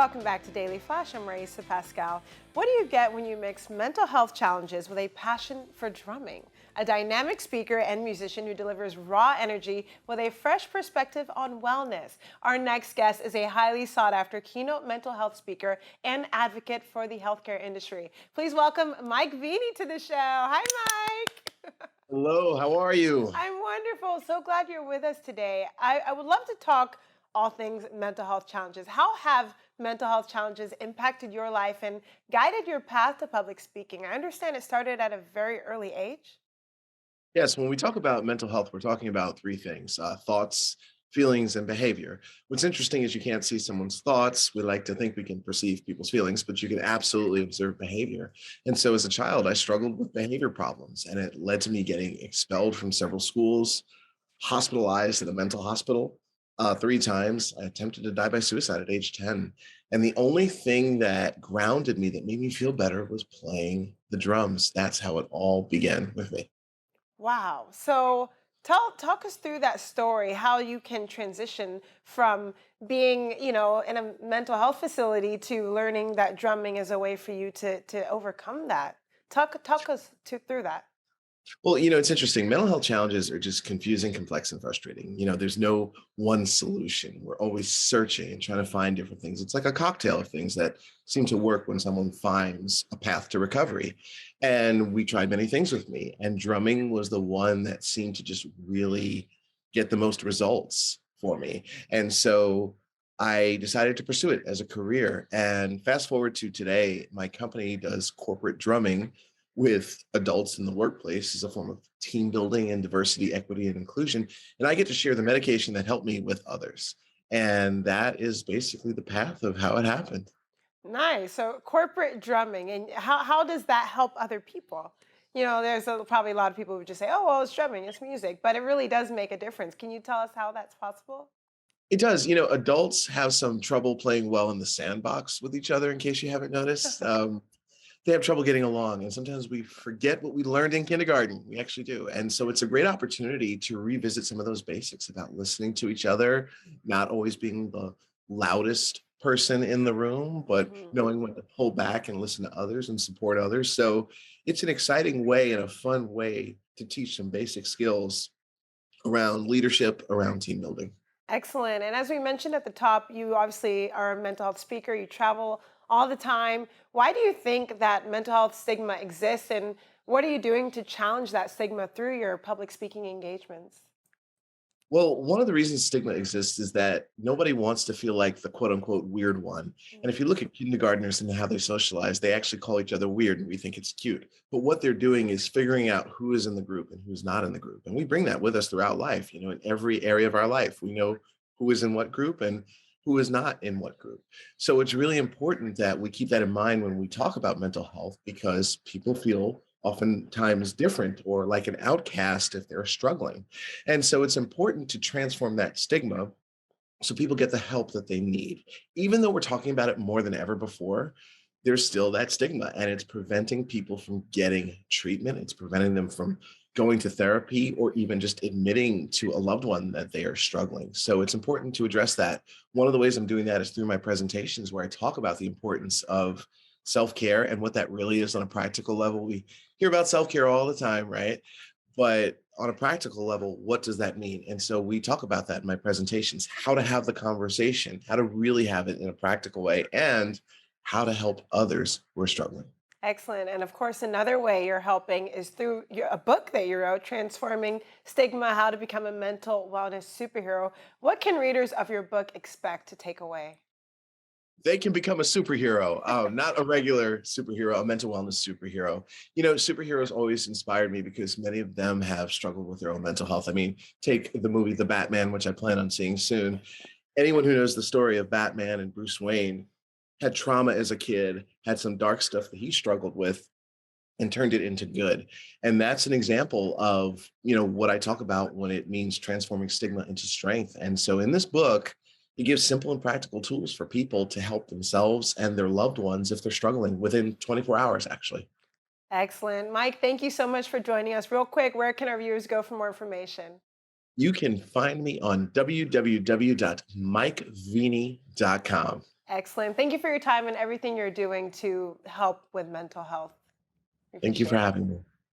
Welcome back to Daily Flash. I'm Riesa Pascal. What do you get when you mix mental health challenges with a passion for drumming? A dynamic speaker and musician who delivers raw energy with a fresh perspective on wellness. Our next guest is a highly sought after keynote mental health speaker and advocate for the healthcare industry. Please welcome Mike VENY to the show. Hi, Mike. Hello, how are you? I'm wonderful. So glad you're with us today. I would love to talk all things mental health challenges. How have mental health challenges impacted your life and guided your path to public speaking? I understand it started at a very early age. Yes, when we talk about mental health, we're talking about three things: thoughts, feelings, and behavior. What's interesting is you can't see someone's thoughts. We like to think we can perceive people's feelings, but you can absolutely observe behavior. And so as a child, I struggled with behavior problems, and it led to me getting expelled from several schools, hospitalized at a mental hospital three times. I attempted to die by suicide at age 10. And the only thing that grounded me, that made me feel better, was playing the drums. That's how it all began with me. Wow. So talk us through that story, how you can transition from being, in a mental health facility to learning that drumming is a way for you to overcome that. Talk us through that. Well, it's interesting. Mental health challenges are just confusing, complex, and frustrating. There's no one solution. We're always searching and trying to find different things. It's like a cocktail of things that seem to work when someone finds a path to recovery. And we tried many things with me, and drumming was the one that seemed to just really get the most results for me. And so I decided to pursue it as a career. And fast forward to today, my company does corporate drumming with adults in the workplace as a form of team building and diversity, equity, and inclusion. And I get to share the medication that helped me with others. And that is basically the path of how it happened. Nice. So corporate drumming, and how does that help other people? There's probably a lot of people who just say, "Oh, well, it's drumming, it's music," but it really does make a difference. Can you tell us how that's possible? It does. Adults have some trouble playing well in the sandbox with each other, in case you haven't noticed. They have trouble getting along. And sometimes we forget what we learned in kindergarten. We actually do. And so it's a great opportunity to revisit some of those basics about listening to each other, not always being the loudest person in the room, but Mhm. knowing when to pull back and listen to others and support others. So it's an exciting way and a fun way to teach some basic skills around leadership, around team building. Excellent. And as we mentioned at the top, you obviously are a mental health speaker. You travel all the time. Why do you think that mental health stigma exists? And what are you doing to challenge that stigma through your public speaking engagements? Well, one of the reasons stigma exists is that nobody wants to feel like the quote unquote weird one. And if you look at kindergartners and how they socialize, they actually call each other weird and we think it's cute. But what they're doing is figuring out who is in the group and who's not in the group. And we bring that with us throughout life, in every area of our life. We know who is in what group and who is not in what group. So it's really important that we keep that in mind when we talk about mental health, because people feel oftentimes different or like an outcast if they're struggling. And so it's important to transform that stigma so people get the help that they need. Even though we're talking about it more than ever before, there's still that stigma, and it's preventing people from getting treatment. It's preventing them from going to therapy or even just admitting to a loved one that they are struggling. So it's important to address that. One of the ways I'm doing that is through my presentations, where I talk about the importance of self-care and what that really is on a practical level. We hear about self-care all the time, right? But on a practical level, what does that mean? And so we talk about that in my presentations: how to have the conversation, how to really have it in a practical way, and how to help others who are struggling. Excellent. And of course, another way you're helping is through a book that you wrote, Transforming Stigma: How to Become a Mental Wellness Superhero. What can readers of your book expect to take away? They can become a superhero, not a regular superhero, a mental wellness superhero. Superheroes always inspired me because many of them have struggled with their own mental health. I mean, take the movie The Batman, which I plan on seeing soon. Anyone who knows the story of Batman and Bruce Wayne had trauma as a kid, had some dark stuff that he struggled with, and turned it into good. And that's an example of, what I talk about when it means transforming stigma into strength. And so in this book, it gives simple and practical tools for people to help themselves and their loved ones if they're struggling within 24 hours, actually. Excellent. Mike, thank you so much for joining us. Real quick, where can our viewers go for more information? You can find me on www.mikeveny.com. Excellent. Thank you for your time and everything you're doing to help with mental health. We Thank you for appreciate it. having me.